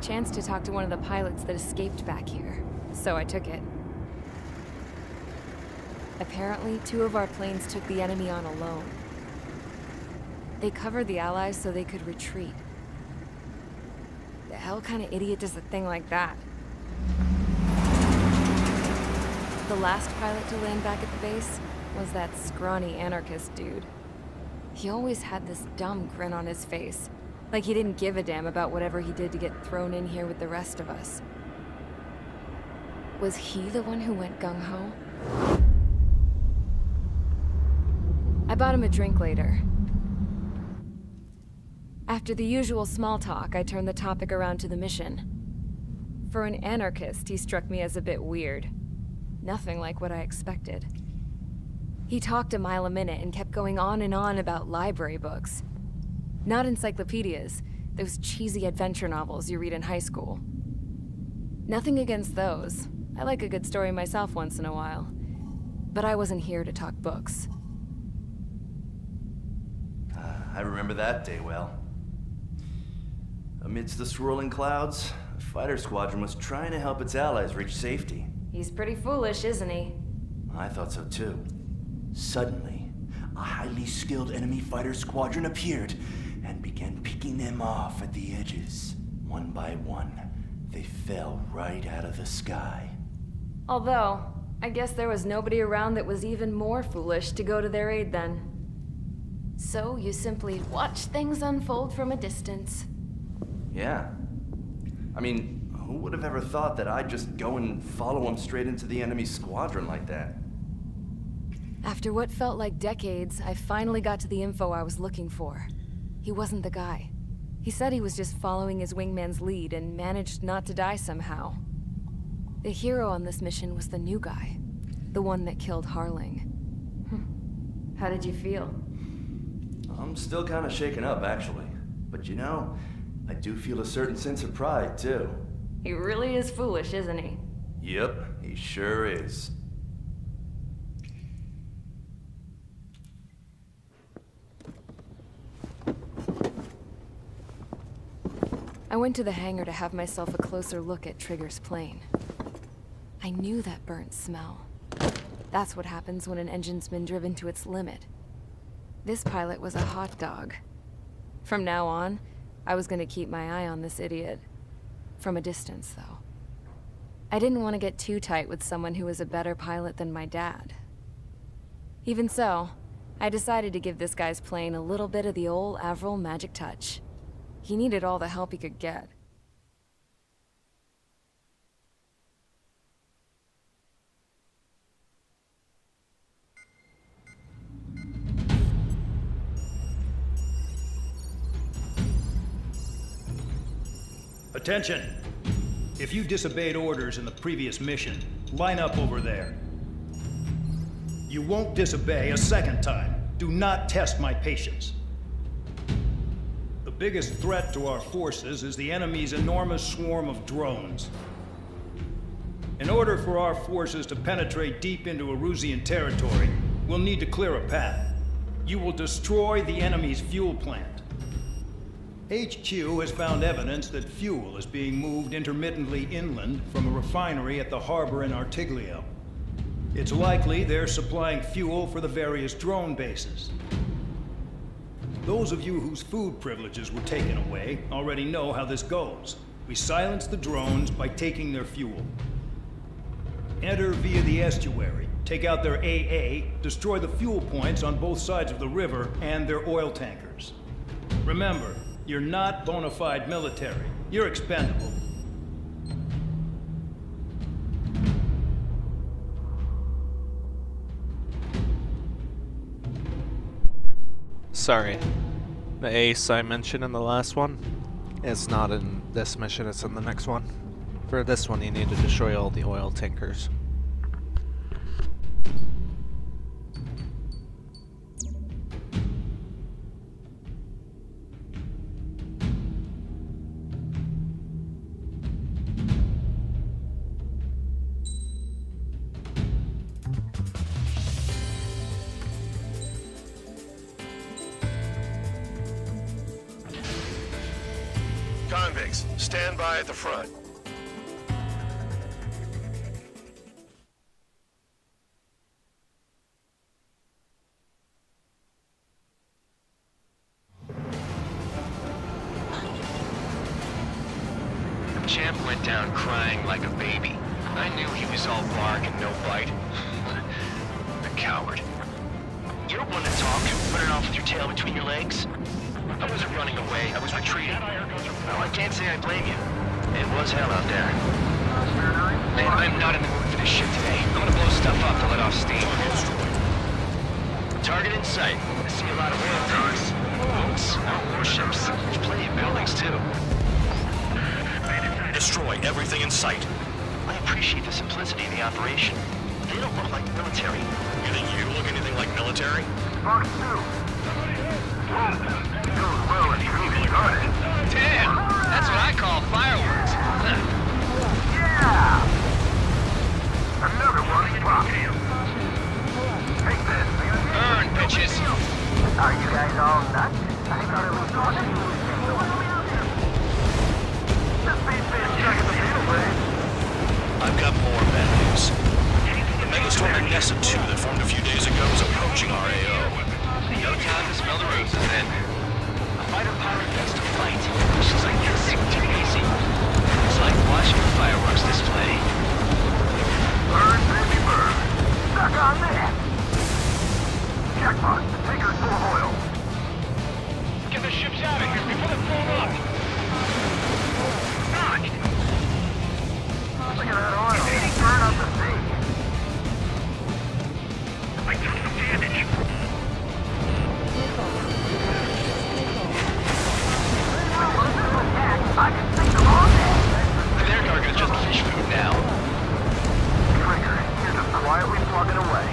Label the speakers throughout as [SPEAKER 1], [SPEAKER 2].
[SPEAKER 1] chance to talk to one of the pilots that escaped back here, so I took it. Apparently, 2 of our planes took the enemy on alone. They covered the Allies so they could retreat. The hell kind of idiot does a thing like that? The last pilot to land back at the base was that scrawny anarchist dude. He always had this dumb grin on his face, like he didn't give a damn about whatever he did to get thrown in here with the rest of us. Was he the one who went gung-ho? I bought him a drink later. After the usual small talk, I turned the topic around to the mission. For an anarchist, he struck me as a bit weird. Nothing like what I expected. He talked a mile a minute and kept going on and on about library books. Not encyclopedias, those cheesy adventure novels you read in high school. Nothing against those. I like a good story myself once in a while. But I wasn't here to talk books.
[SPEAKER 2] I remember that day well. Amidst the swirling clouds, a fighter squadron was trying to help its allies reach safety.
[SPEAKER 1] He's pretty foolish, isn't he?
[SPEAKER 2] I thought so too. Suddenly, a highly skilled enemy fighter squadron appeared and began picking them off at the edges. One by one, they fell right out of the sky.
[SPEAKER 1] Although, I guess there was nobody around that was even more foolish to go to their aid then. So you simply watch things unfold from a distance.
[SPEAKER 2] Yeah. I mean, who would have ever thought that I'd just go and follow him straight into the enemy squadron like that?
[SPEAKER 1] After what felt like decades, I finally got to the info I was looking for. He wasn't the guy. He said he was just following his wingman's lead and managed not to die somehow. The hero on this mission was the new guy. The one that killed Harling. How did you feel?
[SPEAKER 2] I'm still kind of shaken up, actually. But you know, I do feel a certain sense of pride, too.
[SPEAKER 1] He really is foolish, isn't he?
[SPEAKER 2] Yep, he sure is.
[SPEAKER 1] I went to the hangar to have myself a closer look at Trigger's plane. I knew that burnt smell. That's what happens when an engine's been driven to its limit. This pilot was a hot dog. From now on, I was gonna keep my eye on this idiot. From a distance, though. I didn't want to get too tight with someone who was a better pilot than my dad. Even so, I decided to give this guy's plane a little bit of the old Avril magic touch. He needed all the help he could get.
[SPEAKER 3] Attention! If you disobeyed orders in the previous mission, line up over there. You won't disobey a second time. Do not test my patience. The biggest threat to our forces is the enemy's enormous swarm of drones. In order for our forces to penetrate deep into Erusian territory, we'll need to clear a path. You will destroy the enemy's fuel plant. HQ has found evidence that fuel is being moved intermittently inland from a refinery at the harbor in Artiglio. It's likely they're supplying fuel for the various drone bases. Those of you whose food privileges were taken away already know how this goes. We silence the drones by taking their fuel. Enter via the estuary, take out their AA, destroy the fuel points on both sides of the river and their oil tankers. Remember, you're not bona fide military. You're expendable.
[SPEAKER 4] Sorry. The ace I mentioned in the last one, it's not in this mission, it's in the next one. For this one, you need to destroy all the oil tankers.
[SPEAKER 5] Convicts, stand by at the front.
[SPEAKER 6] Champ went down crying like a baby. I knew he was all bark and no bite. The coward. You're one to talk, running off with your tail between your legs. I wasn't running away, I was retreating. Well, I can't say I blame you. It was hell out there. Man, I'm not in the mood for this shit today. I'm gonna blow stuff up to let off steam. Target in sight. I see a lot of whale tanks. Boats, warships. There's plenty of buildings, too.
[SPEAKER 5] Destroy everything in sight.
[SPEAKER 6] I appreciate the simplicity of the operation. They don't look like military.
[SPEAKER 5] You think you look anything like military?
[SPEAKER 6] Damn! That's what I call fireworks.
[SPEAKER 7] Yeah! Another one popped him. Take this,
[SPEAKER 6] Burn, bitches!
[SPEAKER 7] Are you guys all nuts? I thought it was going to be. This beast is stuck in the middle, man.
[SPEAKER 5] I've got more bad news. The megastorm at Nessa 2 that formed a few days ago is approaching our AO.
[SPEAKER 6] No time to smell the roses then. A fighter pilot gets to fight. Missions like this seem too easy. It's like watching a fireworks display.
[SPEAKER 7] Burn, baby, burn. Stuck on that. Jackpot, the tanker's full of oil.
[SPEAKER 6] Get the ships out of here before they're blown up!
[SPEAKER 7] Look at that oil. Burn up the sea.
[SPEAKER 6] I took some damage.
[SPEAKER 7] I can see them on there.
[SPEAKER 6] Their target is just fish food now.
[SPEAKER 7] Trigger, you're just quietly plugging away.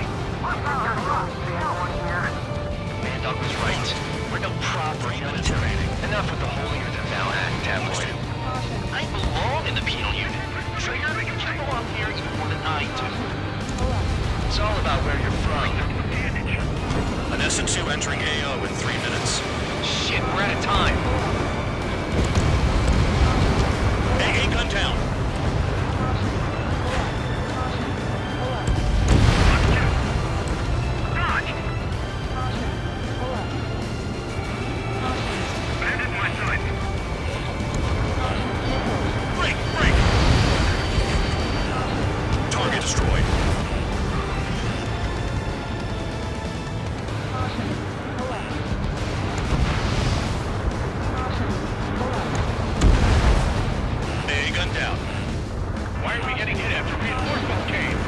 [SPEAKER 6] Man, Doug was right. We're no proper military. Enough with the holier-than-thou act, tabloid. I belong in the penal unit. Trigger, you belong here even more than I do. It's all about where you're from.
[SPEAKER 5] An SN2 entering AO in 3 minutes.
[SPEAKER 6] Shit, we're out of time.
[SPEAKER 5] AA gun down. Break, break. Target destroyed. AA gun down.
[SPEAKER 6] Why are we getting hit after reinforcements came?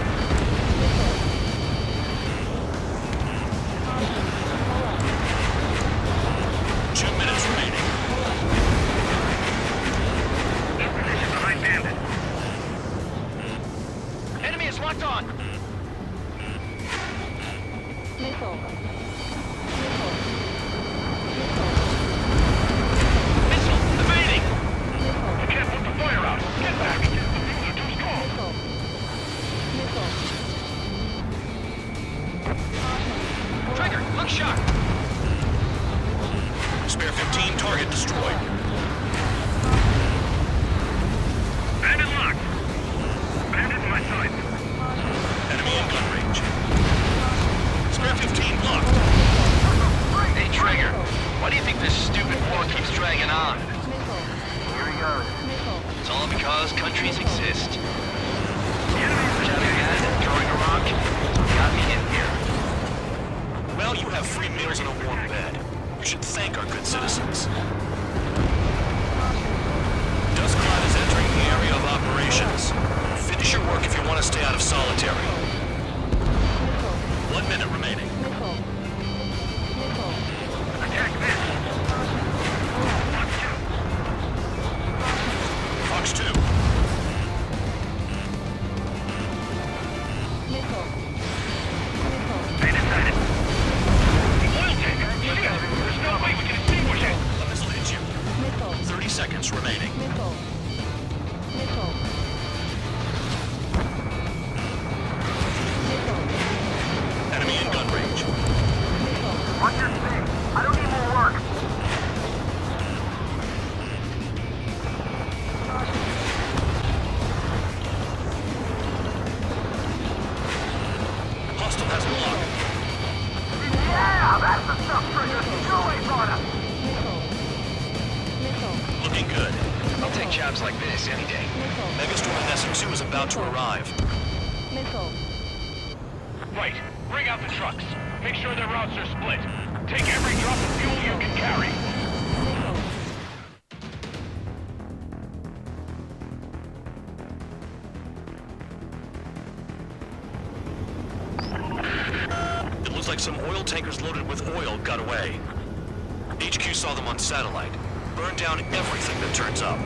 [SPEAKER 5] Two minutes remaining.
[SPEAKER 6] Behind Bandit. Enemy is locked on. Missile, evading. You can't put the fire out. Get back. The fuels are too strong. Trigger, look sharp.
[SPEAKER 5] Spare 15, target destroyed.
[SPEAKER 6] Bandit locked. Bandit in my sight.
[SPEAKER 5] Enemy in gun range. Spare 15 blocked.
[SPEAKER 6] Hey, Trigger. Why do you think this stupid war keeps dragging on?
[SPEAKER 7] Here he goes.
[SPEAKER 6] It's all because countries exist. Jamming again, throwing a rock. Got me in here.
[SPEAKER 5] Well, you have free meals and a warm bed. You should thank our good citizens. Duskcloud is entering the area of operations. Finish your work if you want to stay out of solitary. 1 minute remaining.
[SPEAKER 6] Attack this.
[SPEAKER 5] Fox 2.
[SPEAKER 6] Bandit sighted. The oil tank. Shit. There's no way we can extinguish it.
[SPEAKER 5] The missile hits you. 30 seconds remaining. Enemy in gun range.
[SPEAKER 7] What's your speed? I don't need more work.
[SPEAKER 6] jobs like this any day.
[SPEAKER 5] Megastorm Nessa 2 is about to arrive.
[SPEAKER 7] Wait, bring out the trucks. Make sure their routes are split. Take every drop of fuel you can carry.
[SPEAKER 5] It looks like some oil tankers loaded with oil got away. HQ saw them on satellite. Burned down everything that turns up.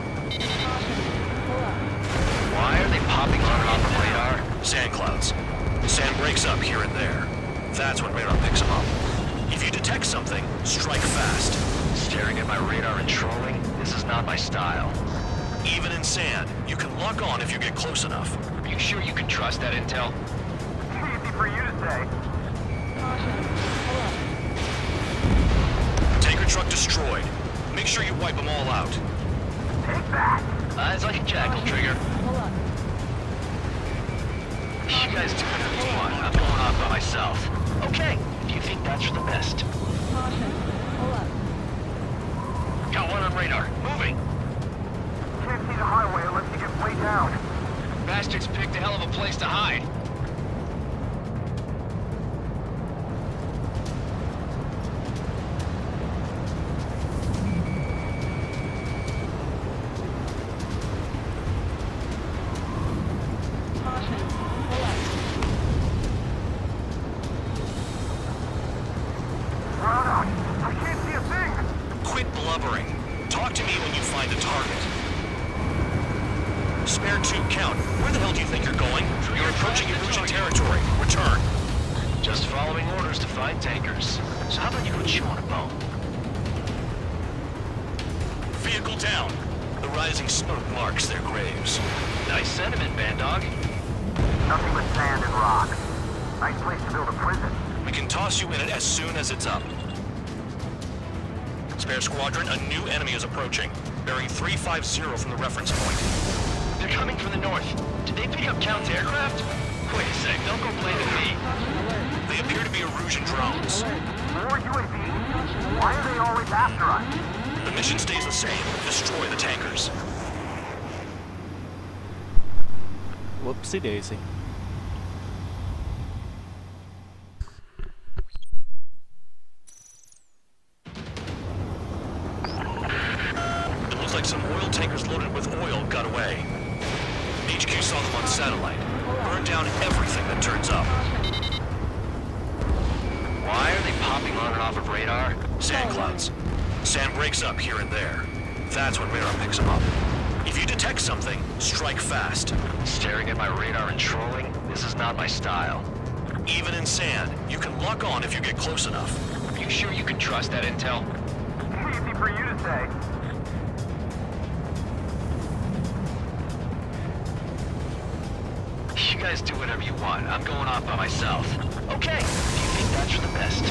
[SPEAKER 6] Why are they popping on and off the radar?
[SPEAKER 5] Sand clouds. Sand breaks up here and there. That's when radar picks them up. If you detect something, strike fast.
[SPEAKER 6] Staring at my radar and trolling? This is not my style.
[SPEAKER 5] Even in sand, you can lock on if you get close enough.
[SPEAKER 6] Are you sure you can trust that intel?
[SPEAKER 7] Easy for you to say.
[SPEAKER 5] Tanker truck destroyed. Make sure you wipe them all out.
[SPEAKER 7] Take that.
[SPEAKER 6] Eyes like a jackal, Trigger. You guys do whatever you want. I'm going off by myself. Okay, if you think that's for the best. Got one on radar. Moving.
[SPEAKER 7] Can't see the highway unless you get way down.
[SPEAKER 6] Bastards picked a hell of a place to hide.
[SPEAKER 7] I can't see a thing.
[SPEAKER 5] Quit blubbering. Talk to me when you find a target. Spare 2 count. Where the hell do you think you're going? You're approaching Erusian territory. Return.
[SPEAKER 6] Just following orders to find tankers. So how about you go chew on a bone?
[SPEAKER 5] Vehicle down. The rising smoke marks their graves.
[SPEAKER 6] Nice sentiment, Bandog.
[SPEAKER 7] Nothing but sand and rock. Nice place to build a prison.
[SPEAKER 5] We can toss you in it as soon as it's up. Spare squadron, a new enemy is approaching. Bearing 350 from the reference point.
[SPEAKER 6] They're coming from the north. Did they pick up Count's aircraft? Wait a sec, don't go blaming me.
[SPEAKER 5] They appear to be Erusian drones.
[SPEAKER 7] More UAVs? Why are they always after us?
[SPEAKER 5] The mission stays the same. Destroy the tankers.
[SPEAKER 4] Whoopsie daisy.
[SPEAKER 5] It looks like some oil tankers loaded with oil got away. HQ saw them on satellite. Burned down everything that turns up.
[SPEAKER 6] Why are they popping on and off of radar?
[SPEAKER 5] Sand clouds. Sand breaks up here and there. That's when radar picks them up. If you detect something, strike fast.
[SPEAKER 6] Staring at my radar and trolling? This is not my style.
[SPEAKER 5] Even in sand, you can lock on if you get close enough.
[SPEAKER 6] Are you sure you can trust that intel?
[SPEAKER 7] Easy for you to say.
[SPEAKER 6] You guys do whatever you want. I'm going off by myself. Okay, if you think that's for the best.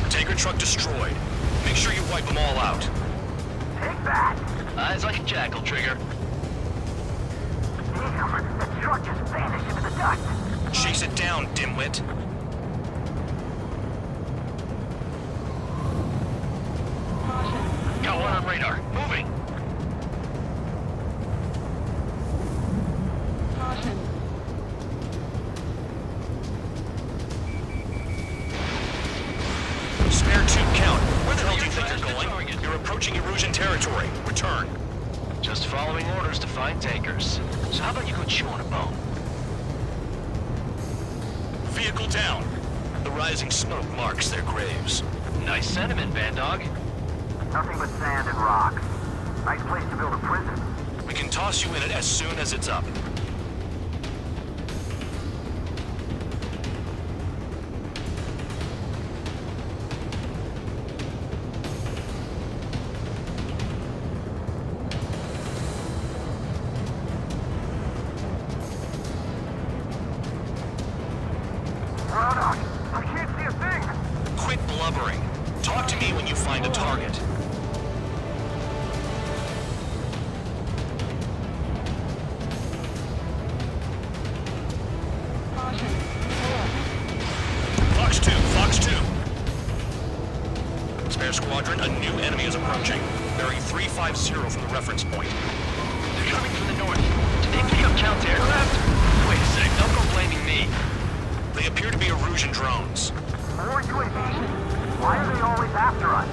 [SPEAKER 5] Tanker truck destroyed. Make sure you wipe them all out.
[SPEAKER 7] Take that.
[SPEAKER 6] Eyes like a jackal, Trigger.
[SPEAKER 7] Damn, the truck just vanished into the dust.
[SPEAKER 5] Chase it down, dimwit.
[SPEAKER 6] Got one on radar. Moving.
[SPEAKER 5] Spare 2 count. Where the hell do you think you're going? You're approaching Erusian territory. Return.
[SPEAKER 6] Just following orders to find tankers. So how about you go chew on a bone?
[SPEAKER 5] Vehicle down. The rising smoke marks their graves.
[SPEAKER 6] Nice sentiment, Bandog.
[SPEAKER 7] Nothing but sand and rock. Nice place to build a prison.
[SPEAKER 5] We can toss you in it as soon as it's up.
[SPEAKER 7] I can't see a thing.
[SPEAKER 5] Quit blubbering. Talk to me when you find a target. Fox 2, Fox 2. Spare Squadron, a new enemy is approaching. Bearing 350 from the reference point.
[SPEAKER 6] They're coming from the north. Did they pick up counter-aircraft? Wait a sec, don't go blaming me.
[SPEAKER 5] They appear to be Erusian drones.
[SPEAKER 7] More UAVs? Why are they always after us?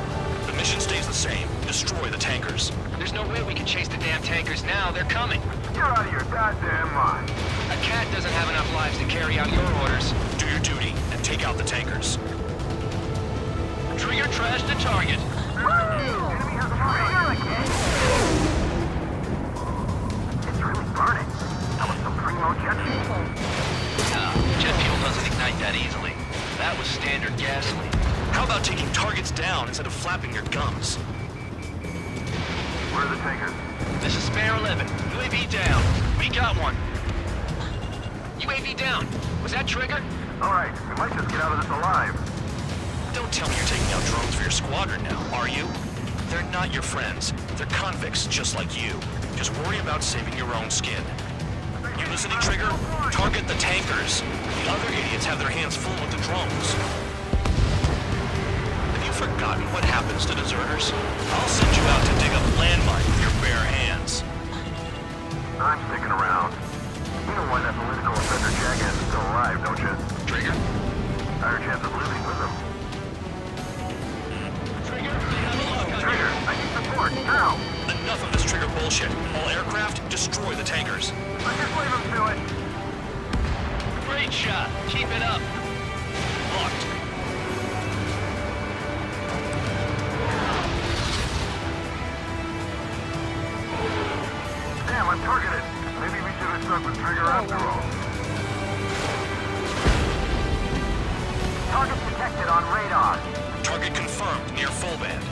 [SPEAKER 5] The mission stays the same. Destroy the tankers.
[SPEAKER 6] There's no way we can chase the damn tankers now. They're coming.
[SPEAKER 7] You're out of your goddamn mind.
[SPEAKER 6] A cat doesn't have enough lives to carry out your orders.
[SPEAKER 5] Do your duty and take out the tankers.
[SPEAKER 6] Trigger trash the target.
[SPEAKER 7] Enemy has a trigger again. It's really burning. That was some primo jet fuel.
[SPEAKER 6] Jet fuel doesn't ignite that easily. That was standard gasoline.
[SPEAKER 5] How about taking targets down instead of flapping your gums?
[SPEAKER 7] Where are the tankers?
[SPEAKER 6] This is Spare 11. UAV down. We got one. UAV down. Was that Trigger?
[SPEAKER 7] Alright, we might just get out of this alive.
[SPEAKER 5] Don't tell me you're taking out drones for your squadron now, are you? They're not your friends. They're convicts just like you. Just worry about saving your own skin. You listening, Trigger? Target the tankers. The other idiots have their hands full with the drones. Have you forgotten what happens to deserters? I'll send you out to dig up landmines with your bare hands.
[SPEAKER 7] I'm sticking around. You know why that political offender jackass is still alive, don't you?
[SPEAKER 6] Trigger?
[SPEAKER 7] Higher chance of losing with him.
[SPEAKER 6] Trigger, they have a lock on you.
[SPEAKER 7] Trigger, I need support, now!
[SPEAKER 5] Enough of this Trigger bullshit. All aircraft, destroy the tankers.
[SPEAKER 7] Let's just leave him to it.
[SPEAKER 6] Great shot. Keep it up.
[SPEAKER 5] Locked.
[SPEAKER 7] Damn, I'm targeted. Maybe we should have stuck with Trigger after all. Target detected on radar.
[SPEAKER 5] Target confirmed near full band.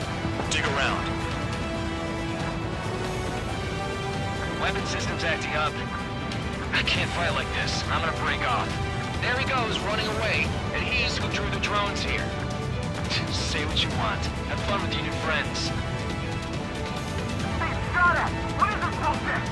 [SPEAKER 5] Dig around.
[SPEAKER 6] Weapon system's acting up. I can't fight like this. I'm gonna break off. There he goes, running away. And he's who drew the drones here. Say what you want. Have fun with your new friends.
[SPEAKER 7] Hey, shot at! What is this bullshit?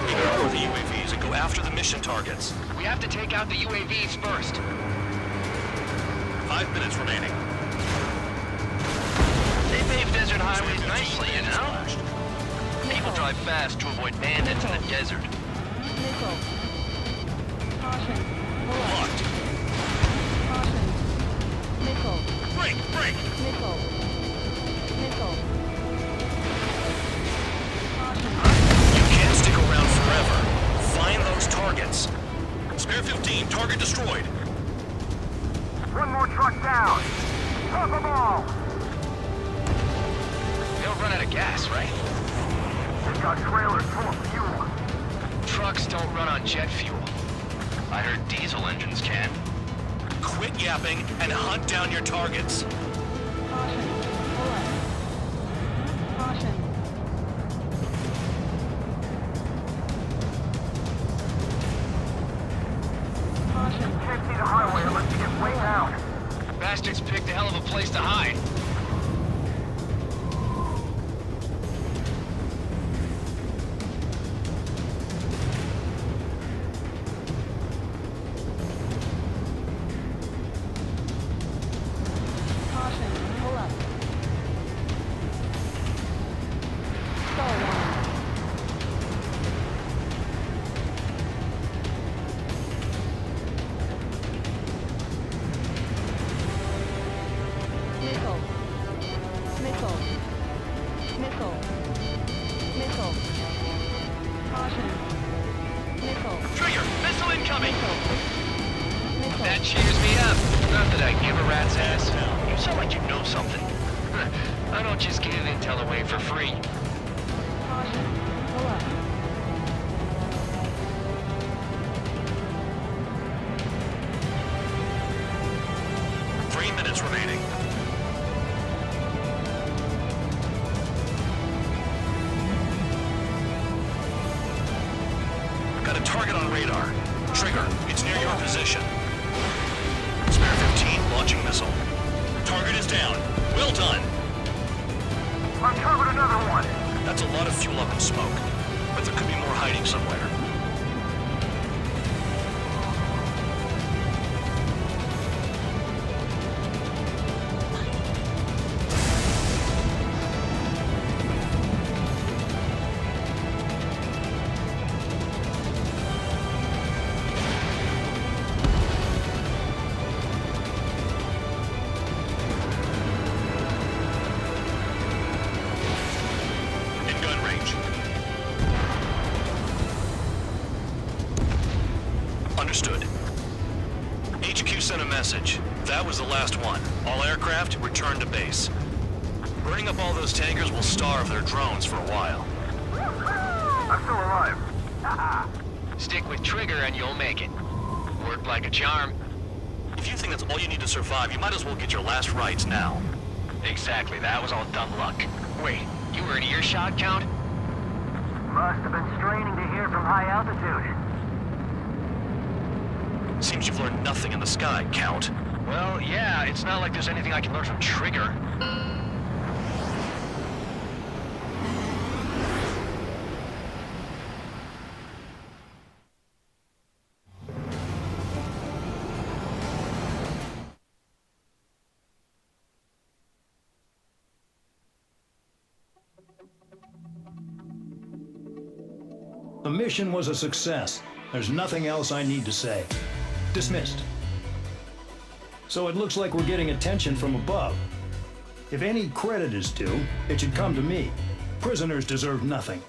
[SPEAKER 5] Ignore the UAVs and go after the mission targets.
[SPEAKER 6] We have to take out the UAVs first.
[SPEAKER 5] 5 minutes remaining.
[SPEAKER 6] They pave desert highways nicely, you know? People drive fast to avoid bandits in the desert.
[SPEAKER 8] Nickel. Caution. Pull up.
[SPEAKER 5] Locked.
[SPEAKER 8] Caution. Nickel.
[SPEAKER 5] Break, break.
[SPEAKER 8] Nickel. Nickel. Caution.
[SPEAKER 5] You can't stick around forever. Find those targets. Spare 15, target destroyed.
[SPEAKER 7] One more truck down. Top them all.
[SPEAKER 6] They'll run out of gas, right?
[SPEAKER 7] They've got trailers full of fuel.
[SPEAKER 6] Trucks don't run on jet fuel. I heard diesel engines can.
[SPEAKER 5] Quit yapping and hunt down your targets.
[SPEAKER 8] Caution. Pull up. Caution. Caution.
[SPEAKER 7] Can't see the highway unless you get way down.
[SPEAKER 6] Bastards picked a hell of a place to hide.
[SPEAKER 8] Caution. Pull up. Stall warning. Nickel. Nickel. Nickel. Nickel. Caution. Nickel.
[SPEAKER 6] Trigger, missile incoming!
[SPEAKER 8] Nickel.
[SPEAKER 6] That cheers me up. Not that I give a rat's ass. You sound like you know something. I don't just give intel away for free.
[SPEAKER 8] Caution. Pull up.
[SPEAKER 5] 3 minutes remaining. Got a target on radar. Trigger, it's near your position. Spare 15, launching missile. Target is down. We'll Well done.
[SPEAKER 7] Uncovered another one.
[SPEAKER 5] That's a lot of fuel up in smoke. But there could be more hiding somewhere. In gun range. Understood. HQ sent a message. That was the last one. All aircraft, return to base. Burning up all those tankers will starve their drones for a while.
[SPEAKER 7] I'm still alive.
[SPEAKER 6] Stick with Trigger and you'll make it. Worked like a charm.
[SPEAKER 5] If you think that's all you need to survive, you might as well get your last rites now.
[SPEAKER 6] Exactly, that was all dumb luck. Wait, you were in earshot, Count?
[SPEAKER 7] Must have been straining to hear from high altitude.
[SPEAKER 5] Seems you've learned nothing in the sky, Count.
[SPEAKER 6] Well, yeah, it's not like there's anything I can learn from Trigger.
[SPEAKER 3] The mission was a success. There's nothing else I need to say. Dismissed. So it looks like we're getting attention from above. If any credit is due, it should come to me. Prisoners deserve nothing.